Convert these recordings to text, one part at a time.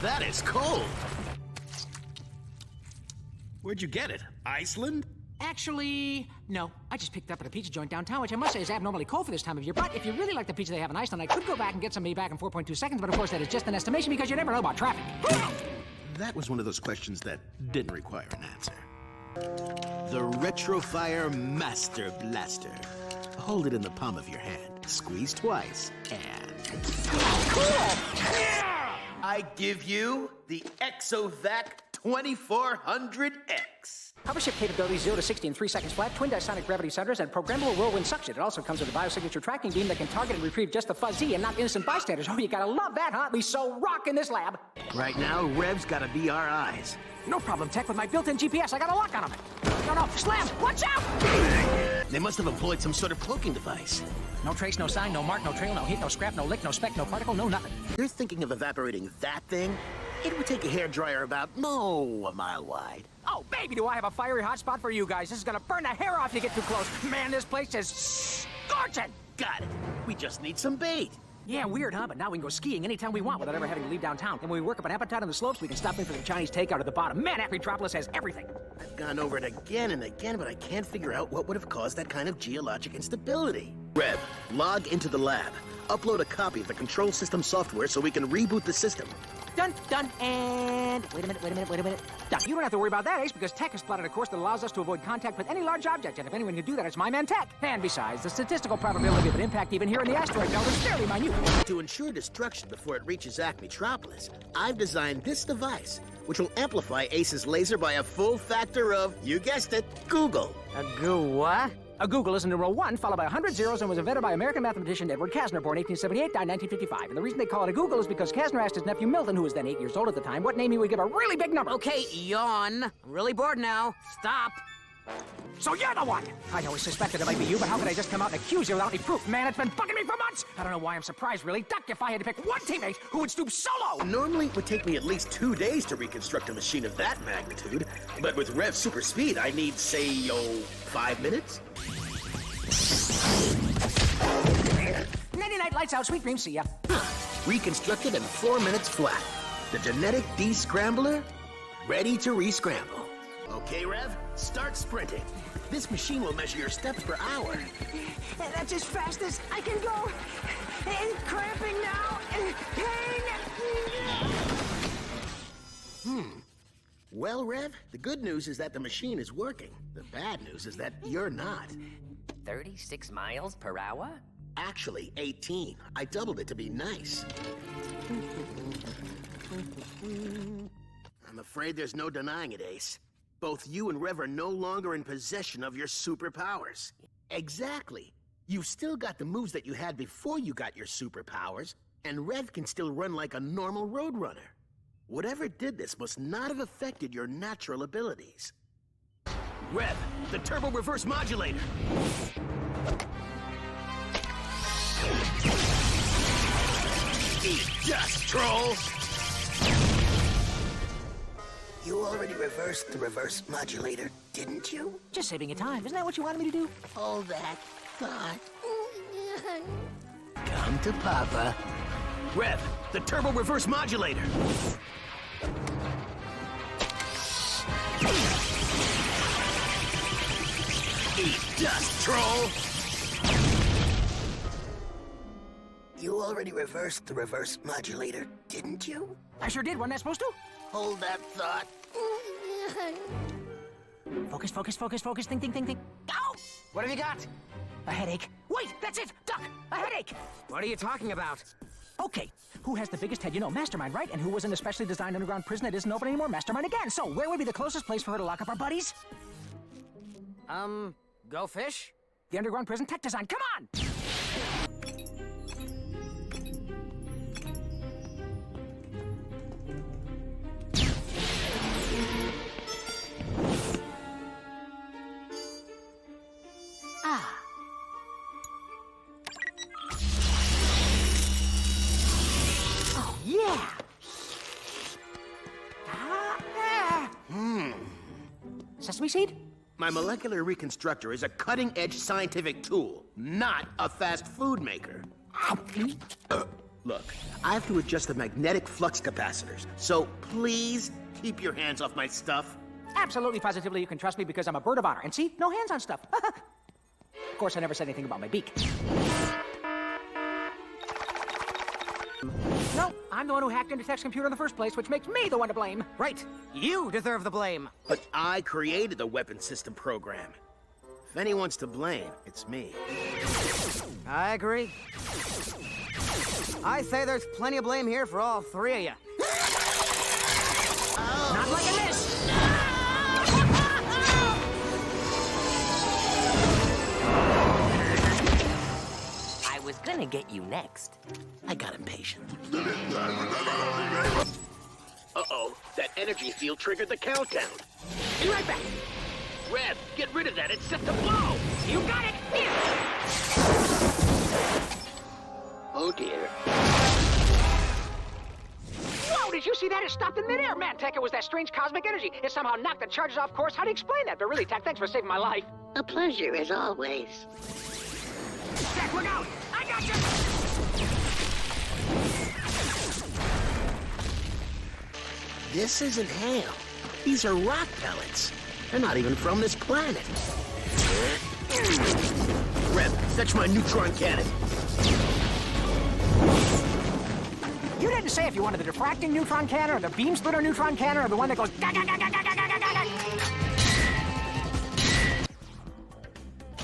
That is cold. Where'd you get it? Iceland? Actually, no. I just picked it up at a pizza joint downtown, which I must say is abnormally cold for this time of year. But if you really like the pizza they have in Iceland, I could go back and get some of me back in 4.2 seconds, but of course that is just an estimation because you never know about traffic. That was one of those questions that didn't require an answer. The Retrofire Master Blaster. Hold it in the palm of your hand, squeeze twice, and... I give you the Exovac 2400X. Hover shift capability 0 to 60 in 3 seconds flat, twin disonic gravity centers, and programmable whirlwind suction. It also comes with a biosignature tracking beam that can target and retrieve just the fuzzy and not innocent bystanders. Oh, you gotta love that, huh? We so rock in this lab. Right now, Rev's gotta be our eyes. No problem, Tech. With my built-in GPS, I got a lock on him. No, Slam! Watch out! They must have employed some sort of cloaking device. No trace, no sign, no mark, no trail, no heat, no scrap, no lick, no speck, no particle, no nothing. You're thinking of evaporating that thing? It would take a hairdryer about, a mile wide. Oh, baby, do I have a fiery hot spot for you guys. This is gonna burn the hair off if you get too close. Man, this place is scorching! Got it. We just need some bait. Yeah, weird, huh? But now we can go skiing anytime we want without ever having to leave downtown. And when we work up an appetite on the slopes, we can stop in for the Chinese takeout at the bottom. Man, Metropolis has everything. I've gone over it again and again, but I can't figure out what would have caused that kind of geologic instability. Rev, log into the lab. Upload a copy of the control system software so we can reboot the system. Done, and... Wait a minute. Done. You don't have to worry about that, Ace, because Tech has plotted a course that allows us to avoid contact with any large object, and if anyone can do that, it's my man Tech. And besides, the statistical probability of an impact even here in the asteroid belt is fairly minute. To ensure destruction before it reaches Metropolis, I've designed this device, which will amplify Ace's laser by a full factor of, you guessed it, Google. A goo what? A Google is a numeral 1 followed by 100 zeros and was invented by American mathematician Edward Kasner, born 1878, died 1955. And the reason they call it a Google is because Kasner asked his nephew Milton, who was then 8 years old at the time, what name he would give a really big number. Okay, yawn. I'm really bored now. Stop. So you're the one! I always suspected it might be you, but how could I just come out and accuse you without any proof? Man, it's been bugging me for months! I don't know why I'm surprised, really. Duck, if I had to pick one teammate who would stoop solo! Normally, it would take me at least 2 days to reconstruct a machine of that magnitude. But with Rev super speed, I need, say, 5 minutes? Nighty-night, lights out, sweet dreams, see ya. Reconstructed in 4 minutes flat. The genetic descrambler, ready to rescramble. Okay, Rev, start sprinting. This machine will measure your steps per hour. That's as fast as I can go. And cramping now. And pain. Well, Rev, the good news is that the machine is working. The bad news is that you're not. 36 miles per hour? Actually, 18. I doubled it to be nice. I'm afraid there's no denying it, Ace. Both you and Rev are no longer in possession of your superpowers. Exactly. You've still got the moves that you had before you got your superpowers, and Rev can still run like a normal roadrunner. Whatever did this must not have affected your natural abilities. Rev, the turbo reverse modulator! Eat dust, troll! You already reversed the reverse modulator, didn't you? Just saving you time. Isn't that what you wanted me to do? All that thought. Come to Papa. Rev, the turbo reverse modulator! Eat dust, troll! You already reversed the reverse modulator, didn't you? I sure did. Wasn't I supposed to? Hold that thought. Focus. Think. Ow! What have you got? A headache. Wait, that's it! Duck! A headache! What are you talking about? Okay, who has the biggest head? You know, Mastermind, right? And who was in a specially designed underground prison that isn't open anymore? Mastermind again. So, where would be the closest place for her to lock up our buddies? Go fish? The underground prison tech design. Come on! Yeah! Sesame seed? My molecular reconstructor is a cutting-edge scientific tool, not a fast food maker. Look, I have to adjust the magnetic flux capacitors, so please keep your hands off my stuff. Absolutely, positively, you can trust me because I'm a bird of honor. And see, no hands on stuff. Of course, I never said anything about my beak. No, I'm the one who hacked into Tech's computer in the first place, which makes me the one to blame. Right. You deserve the blame. But I created the weapon system program. If anyone's to blame, it's me. I agree. I say there's plenty of blame here for all three of you. Not like this! I was gonna get you next. I got impatient. Uh-oh, that energy field triggered the countdown. Be right back. Rev, get rid of that. It's set to blow. You got it! Here! Oh, dear. Whoa, did you see that? It stopped in midair. Man, Tech, it was that strange cosmic energy. It somehow knocked the charges off course. How do you explain that? But really, Tech, thanks for saving my life. A pleasure, as always. Tech, look out! I got you! This isn't hail. These are rock pellets. They're not even from this planet. Rev, fetch my neutron cannon. You didn't say if you wanted the diffracting neutron cannon, or the beam splitter neutron cannon, or the one that goes ga ga ga ga ga ga ga ga ga.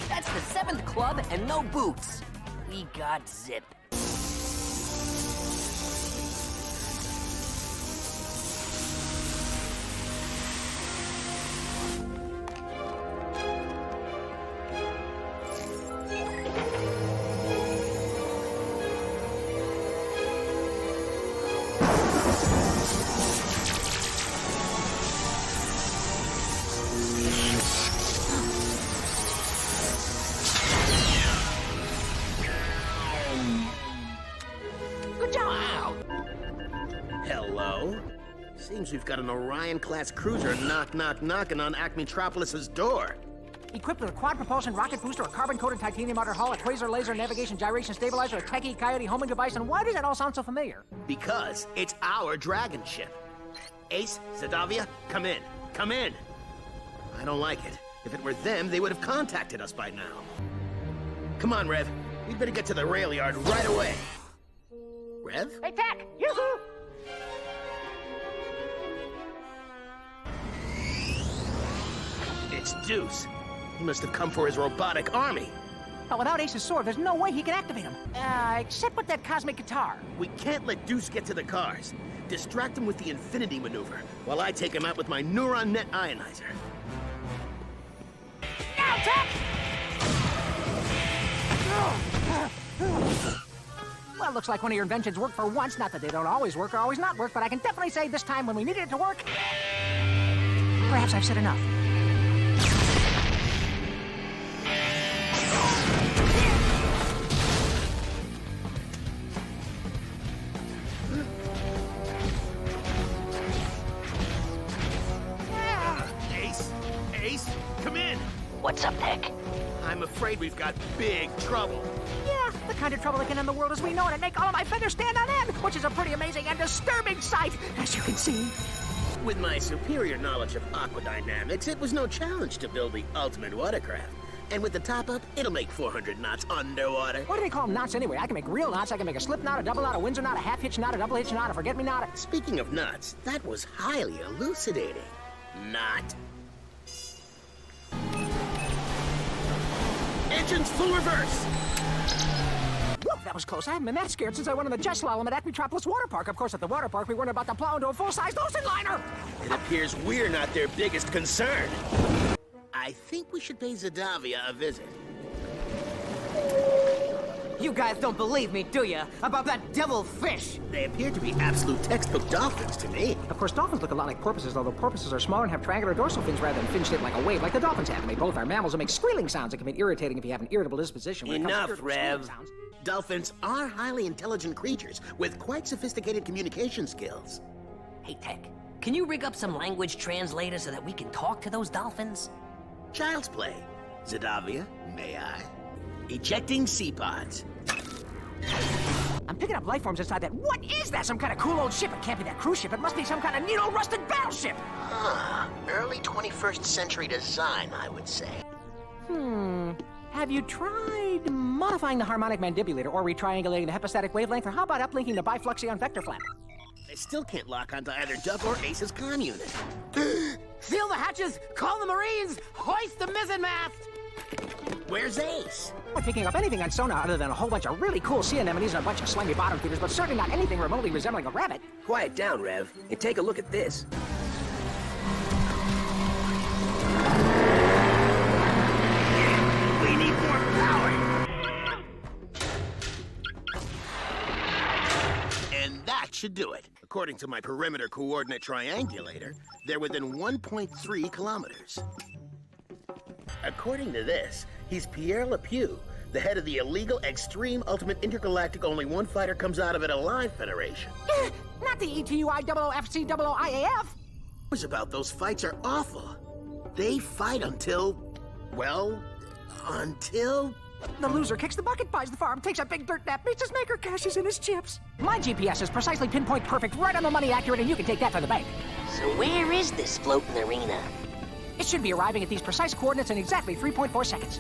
That's the 7th club and no boots. We got zip. Good job! Hello? Seems we've got an Orion-class cruiser knocking on Acmetropolis's door. Equipped with a quad propulsion rocket booster, a carbon-coated titanium outer hull, a quasar laser navigation gyration stabilizer, a techie coyote homing device, and why does that all sound so familiar? Because it's our dragon ship. Ace, Zadavia, come in. Come in. I don't like it. If it were them, they would have contacted us by now. Come on, Rev. We'd better get to the rail yard right away. Rev? Hey, Tech! Yoo-hoo! It's Deuce. He must have come for his robotic army. But without Ace's sword, there's no way he can activate him. Except with that cosmic guitar. We can't let Deuce get to the cars. Distract him with the Infinity Maneuver, while I take him out with my Neuron Net Ionizer. Now, Tech! Well, looks like one of your inventions worked for once. Not that they don't always work or always not work, but I can definitely say this time when we needed it to work, perhaps I've said enough. Ace, come in. What's up, Tech? I'm afraid we've got big trouble. Yeah, the kind of trouble that can end the world as we know it and make all of my feathers stand on end, which is a pretty amazing and disturbing sight, as you can see. With my superior knowledge of aquadynamics, it was no challenge to build the ultimate watercraft. And with the top-up, it'll make 400 knots underwater. What do they call them knots anyway? I can make real knots. I can make a slip knot, a double knot, a Windsor knot, a half-hitch knot, a double-hitch knot, a forget-me-knot. Speaking of knots, that was highly elucidating. Knot. Engines full reverse! Whoa, that was close. I haven't been that scared since I went on the jet slalom at Acmetropolis Water Park. Of course, at the water park, we weren't about to plow into a full-size ocean liner. It appears we're not their biggest concern. I think we should pay Zadavia a visit. You guys don't believe me, do you? About that devil fish? They appear to be absolute textbook dolphins to me. Of course, dolphins look a lot like porpoises, although porpoises are smaller and have triangular dorsal fins rather than fin-shaped like a wave, like the dolphins have. They both are mammals and make squealing sounds that can be irritating if you have an irritable disposition. When it comes to Enough, irritable Rev. squealing sounds. Dolphins are highly intelligent creatures with quite sophisticated communication skills. Hey, Tech, can you rig up some language translator so that we can talk to those dolphins? Child's play. Zadavia, may I? Ejecting sea pods. I'm picking up life forms inside that. What is that? Some kind of cool old ship? It can't be that cruise ship. It must be some kind of neat old rusted battleship. Early 21st century design, I would say. Have you tried modifying the harmonic mandibulator or retriangulating the hepastatic wavelength, or how about uplinking the bifluxion vector flap? I still can't lock onto either Duck or Ace's comm unit. Seal the hatches! Call the Marines! Hoist the mizzenmast! Where's Ace? Not picking up anything on sonar other than a whole bunch of really cool sea anemones and a bunch of slimy bottom feeders, but certainly not anything remotely resembling a rabbit. Quiet down, Rev, and take a look at this. We need more power. And that should do it. According to my perimeter coordinate triangulator, they're within 1.3 kilometers. According to this, he's Pierre Lepew, the head of the illegal Extreme Ultimate Intergalactic Only One Fighter Comes Out of It Alive Federation. Not the ETUIOOFCOOIAF. News about those fights are awful. They fight until, well, until... The loser kicks the bucket, buys the farm, takes a big dirt nap, meets his maker, cashes in his chips. My GPS is precisely pinpoint perfect, right on the money accurate, and you can take that to the bank. So where is this floating arena? It should be arriving at these precise coordinates in exactly 3.4 seconds.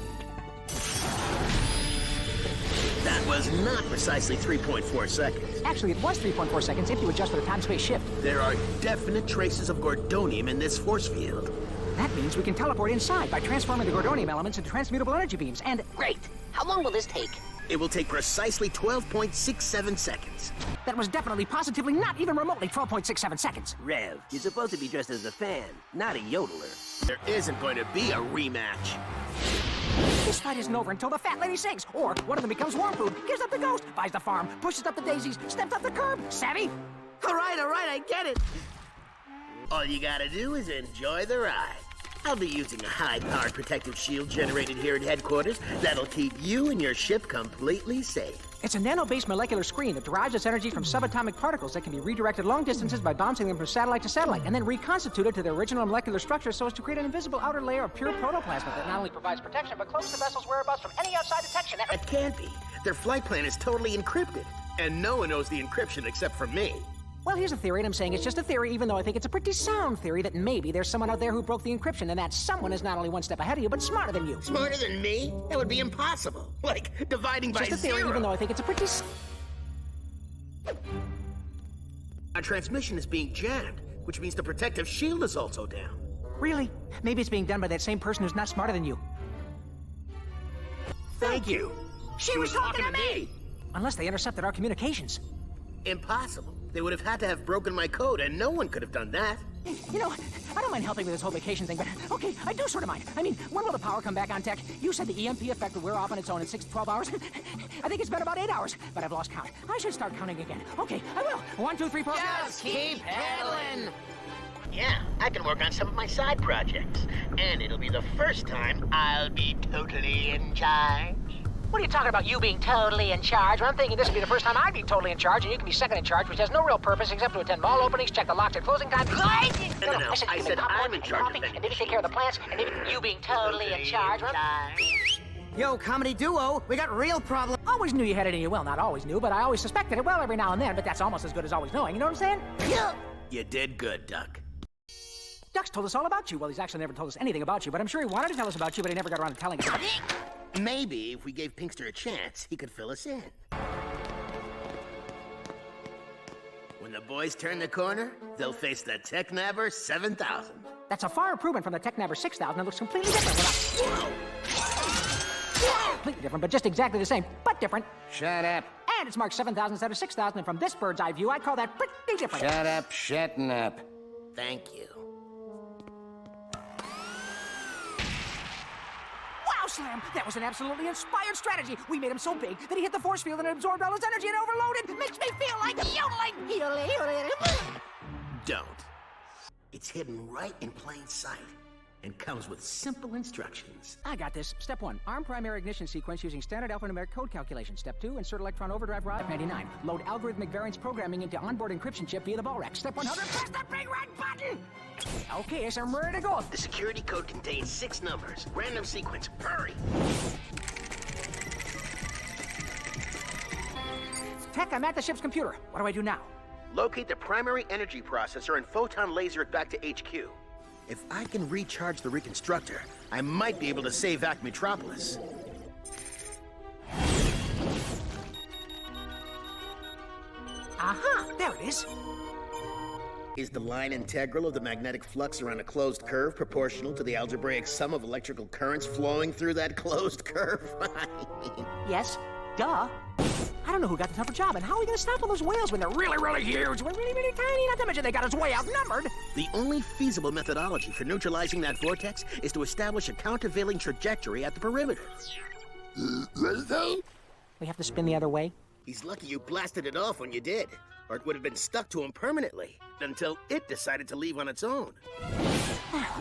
That was not precisely 3.4 seconds. Actually, it was 3.4 seconds if you adjust for the time-space shift. There are definite traces of Gordonium in this force field. That means we can teleport inside by transforming the Gordonium elements into transmutable energy beams, and Great. How long will this take? It will take precisely 12.67 seconds. that was definitely, positively, not even remotely 12.67 seconds. Rev, you're supposed to be dressed as a fan, not a yodeler. There isn't going to be a rematch. This fight isn't over until the fat lady sinks, or one of them becomes worm food, gives up the ghost, buys the farm, pushes up the daisies, steps up the curb. Savvy? All right, I get it. All you gotta do is enjoy the ride. I'll be using a high-powered protective shield generated here at headquarters that'll keep you and your ship completely safe. It's a nano-based molecular screen that derives its energy from subatomic particles that can be redirected long distances by bouncing them from satellite to satellite, and then reconstituted to their original molecular structure so as to create an invisible outer layer of pure protoplasm that not only provides protection, but cloaks the vessel's whereabouts from any outside detection. That can't be. Their flight plan is totally encrypted, and no one knows the encryption except for me. Well, here's a theory, and I'm saying it's just a theory, even though I think it's a pretty sound theory that maybe there's someone out there who broke the encryption, and that someone is not only one step ahead of you, but smarter than you. Smarter than me? That would be impossible. Like dividing by Just a theory, zero. even though I think it's a pretty... Our transmission is being jammed, which means the protective shield is also down. Really? Maybe it's being done by that same person who's not smarter than you. Thank you. She was talking to me! Unless they intercepted our communications. Impossible. They would have had to have broken my code, and no one could have done that. You know, I don't mind helping with this whole vacation thing, but okay, I do sort of mind. I mean, when will the power come back on tech? You said the EMP effect would wear off on its own in 6 to 12 hours. I think it's been about 8 hours, but I've lost count. I should start counting again. Okay, I will. 1, 2, 3, 4. Just keep pedaling. Yeah, I can work on some of my side projects. And it'll be the first time I'll be totally in charge. What are you talking about, you being totally in charge? Well, I'm thinking this would be the first time I'd be totally in charge, and you can be second in charge, which has no real purpose except to attend mall openings, check the locks at closing time. No, I said, I you said can I'm in charge of and then you take care of the plants, and then you being totally in charge. Well, Yo, comedy duo, we got real problems. always knew you had it in you. Well, not always knew, but I always suspected it well every now and then, but that's almost as good as always knowing, you know what I'm saying? You did good, Duck. Duck's told us all about you. Well, he's actually never told us anything about you, but I'm sure he wanted to tell us about you, but he never got around to telling us. Maybe if we gave Pinkster a chance, he could fill us in. When the boys turn the corner, they'll face the Technabber 7000. That's a far improvement from the Technabber 6000 that looks completely different. Completely different, but just exactly the same, but different. Shut up. And it's marked 7000 instead of 6000, and from this bird's eye view, I'd call that pretty different. Shut up, shutting up. Thank you. Wow, Slam! That was an absolutely inspired strategy. We made him so big that he hit the force field and it absorbed all his energy and overloaded. Makes me feel like yodeling. Don't. It's hidden right in plain sight and comes with simple instructions. I got this. Step 1, arm primary ignition sequence using standard alphanumeric code calculation. Step 2, insert electron overdrive rod 99. Load algorithmic variance programming into onboard encryption chip via the ball rack. Step 100, press the big red button! Okay, so I'm ready to go. The security code contains 6 numbers. Random sequence. Hurry! Tech, I'm at the ship's computer. What do I do now? Locate the primary energy processor and photon laser it back to HQ. If I can recharge the reconstructor, I might be able to save Acmetropolis. Aha! There it is. Is the line integral of the magnetic flux around a closed curve proportional to the algebraic sum of electrical currents flowing through that closed curve? Yes. Duh. I don't know who got the tougher job, and how are we going to stop all those whales when they're really, really huge? We're really, really tiny, not to mention they got us way outnumbered. The only feasible methodology for neutralizing that vortex is to establish a countervailing trajectory at the perimeter. We have to spin the other way? He's lucky you blasted it off when you did, or it would have been stuck to him permanently, until it decided to leave on its own.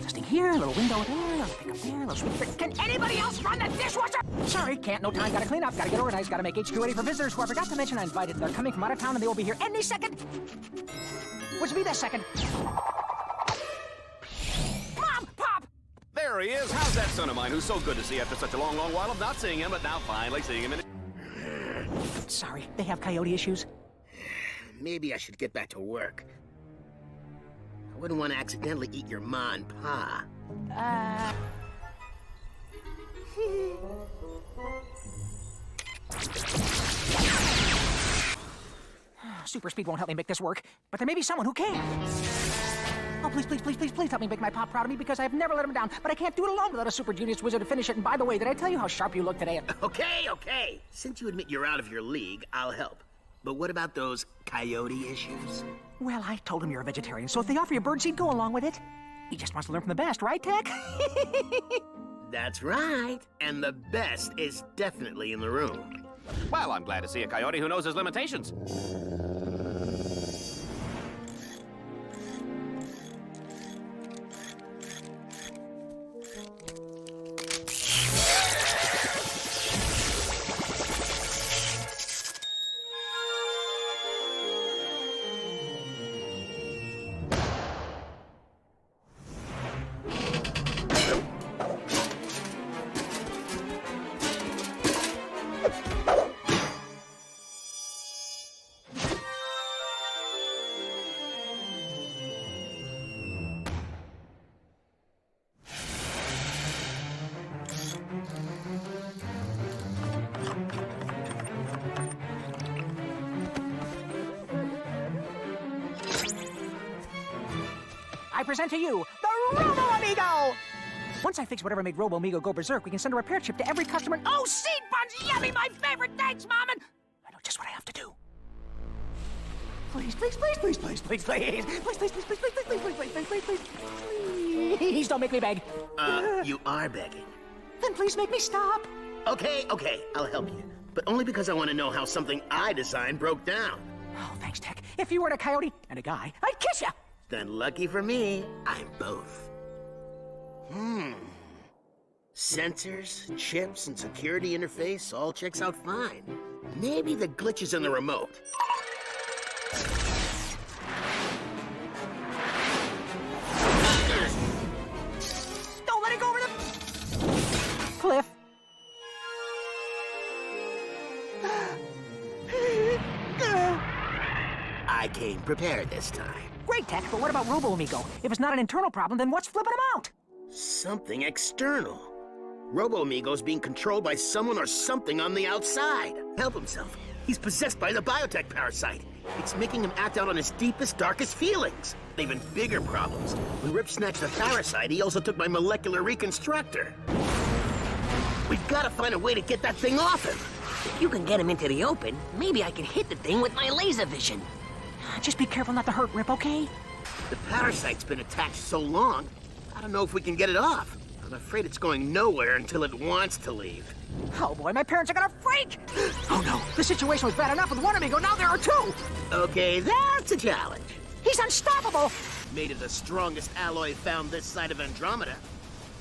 This thing here, a little window there, a little pickup there, a little switch there. Can anybody else run the dishwasher? Sorry, can't, no time, gotta clean up, gotta get organized, gotta make HQ ready for visitors who I forgot to mention I invited. They're coming from out of town and they will be here any second. Which will be this second. Mom! Pop! There he is. How's that son of mine who's so good to see after such a long, long while of not seeing him, but now finally seeing him in... Sorry, they have coyote issues. Maybe I should get back to work. I wouldn't want to accidentally eat your ma and pa. Super speed won't help me make this work, but there may be someone who can. Oh, please, please, please, please, please help me make my pop proud of me, because I've never let him down, but I can't do it alone without a super genius wizard to finish it. And by the way, did I tell you how sharp you look today? Okay. Since you admit you're out of your league, I'll help. But what about those coyote issues? Well, I told him you're a vegetarian, so if they offer you birdseed, go along with it. He just wants to learn from the best, right, Tech? That's right. And the best is definitely in the room. Well, I'm glad to see a coyote who knows his limitations. I present to you the Robo-Amigo! Once I fix whatever made Robo-Amigo go berserk, we can send a repair chip to every customer. Oh, seed buns! Yummy, my favorite! Thanks, Mom! And I know just what I have to do. Please, please, please, please, please, please, please, please, please, please, please, please, please, please, please, please, please, please, don't make me beg. You are begging. Then please make me stop. Okay, I'll help you. But only because I want to know how something I designed broke down. Oh, thanks, Tech. If you weren't a coyote and a guy, I'd kiss you. Then lucky for me, I'm both. Sensors, chips, and security interface all checks out fine. Maybe the glitch is in the remote. Don't let it go over the cliff. I came prepared this time. Great, Tech, but what about Robo-Amigo? If it's not an internal problem, then what's flipping him out? Something external. Robo-Amigo's being controlled by someone or something on the outside. Help himself. He's possessed by the biotech parasite. It's making him act out on his deepest, darkest feelings. Even bigger problems. When Rip snatched the parasite, he also took my molecular reconstructor. We've got to find a way to get that thing off him. If you can get him into the open, maybe I can hit the thing with my laser vision. Just be careful not to hurt Rip, okay? The parasite's been attached so long, I don't know if we can get it off. I'm afraid it's going nowhere until it wants to leave. Oh boy, my parents are gonna freak! Oh no, the situation was bad enough with one Amigo, now there are two! Okay, that's a challenge. He's unstoppable! Made it the strongest alloy found this side of Andromeda.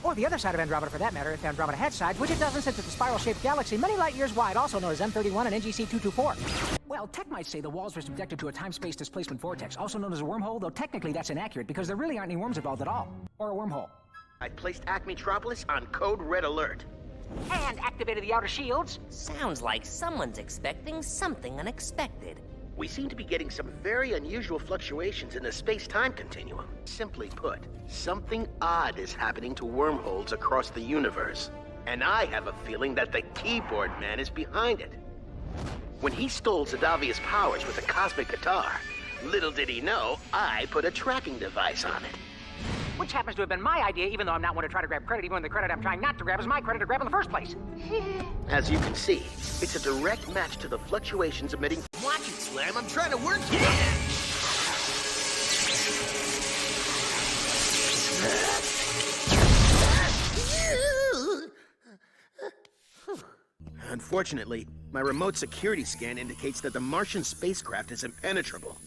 Or the other side of Andromeda, for that matter, if Andromeda had sides, which it doesn't since it's a spiral-shaped galaxy many light years wide, also known as M31 and NGC 224. Well, Tech might say the walls were subjected to a time-space displacement vortex, also known as a wormhole, though technically that's inaccurate because there really aren't any worms involved at all. Or a wormhole. I placed Acmetropolis on code red alert. and activated the outer shields. Sounds like someone's expecting something unexpected. We seem to be getting some very unusual fluctuations in the space-time continuum. Simply put, something odd is happening to wormholes across the universe. And I have a feeling that the Keyboard Man is behind it. When he stole Zadavia's powers with the cosmic guitar, little did he know I put a tracking device on it. Which happens to have been my idea, even though I'm not one to try to grab credit, even when the credit I'm trying not to grab is my credit to grab in the first place. As you can see, it's a direct match to the fluctuations emitting... Watch it, Slam. I'm trying to work here. Unfortunately, my remote security scan indicates that the Martian spacecraft is impenetrable.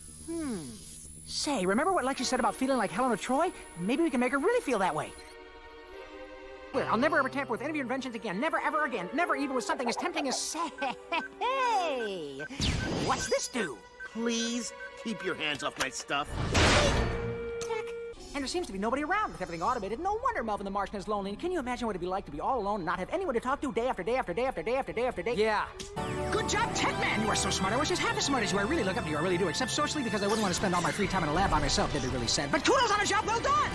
Say, remember what Lexi said about feeling like Helen of Troy? Maybe we can make her really feel that way. Well, I'll never ever tamper with any of your inventions again. Never, ever again. Never even with something as tempting as... Hey! What's this do? Please, keep your hands off my stuff. And there seems to be nobody around with everything automated. No wonder Melvin the Martian is lonely. Can you imagine what it'd be like to be all alone and not have anyone to talk to day after day after day after day after day after day? Yeah. Good job, Tech Man. You are so smart. I wish I was half as smart as you. I really look up to you. I really do. Except socially, because I wouldn't want to spend all my free time in a lab by myself. That'd be really sad. But kudos on a job well done!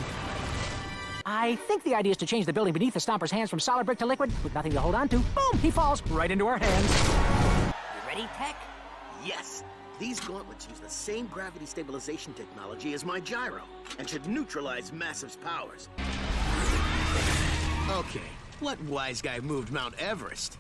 I think the idea is to change the building beneath the Stomper's hands from solid brick to liquid with nothing to hold on to. Boom! He falls right into our hands. You ready, Tech? Yes, these gauntlets use the same gravity stabilization technology as my gyro, and should neutralize Massive's powers. Okay, what wise guy moved Mount Everest?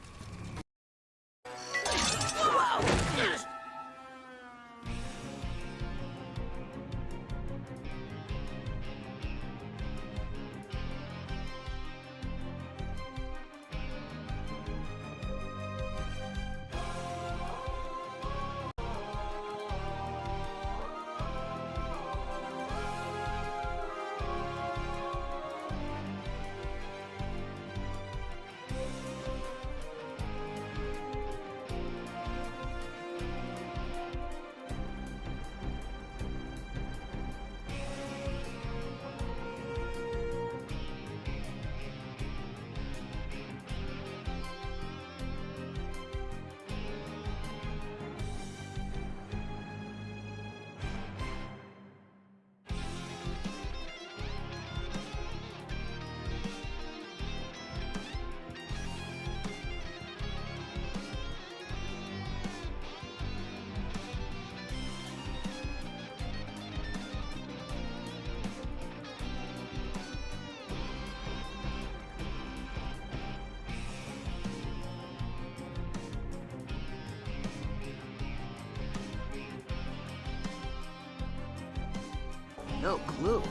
No clue.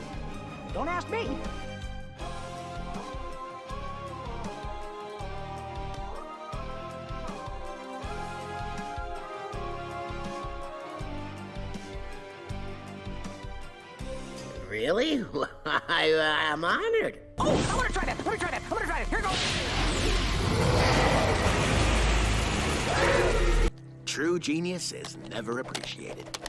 Don't ask me. Really? I'm honored. Oh, I want to try that. Let me try that. I'm going to try it. Here goes. True genius is never appreciated.